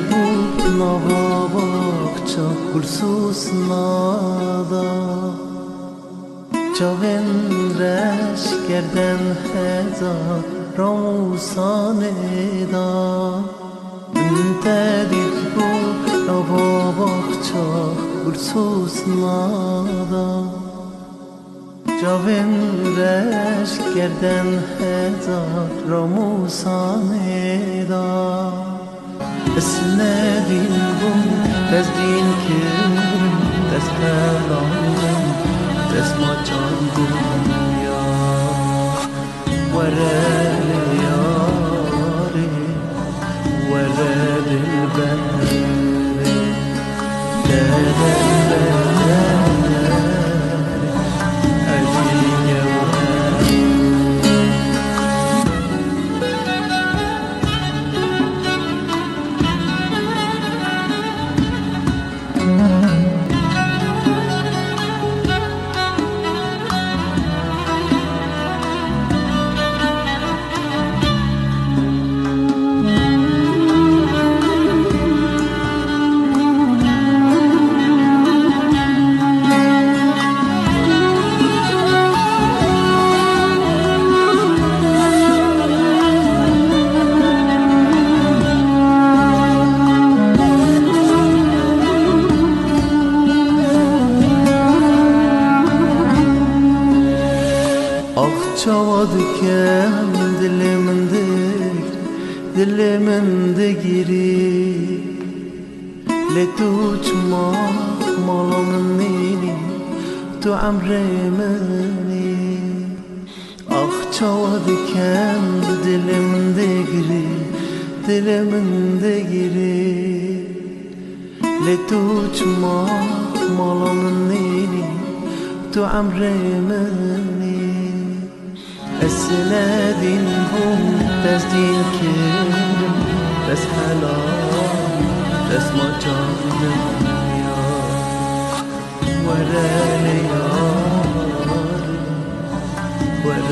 بود نواباقچا گلسوسنادا جاون رش کردن هزار راموسانه دا انتدید بود نواباقچا گلسوسنادا جاون رش کردن هزار راموسانه دا اسندین بون دست دین کرم دست هلالم دست ما جان دنیا ورد یاری ورد البهره Çavadıken diliminde giri Le tuçma malamın nini Tu amremeni Ah çavadıken diliminde giri Le tuçma malamın nini Tu amremeni اسندین بوم دست دین کرم دست حلال دست ما جان دنیا ورد یاری ورد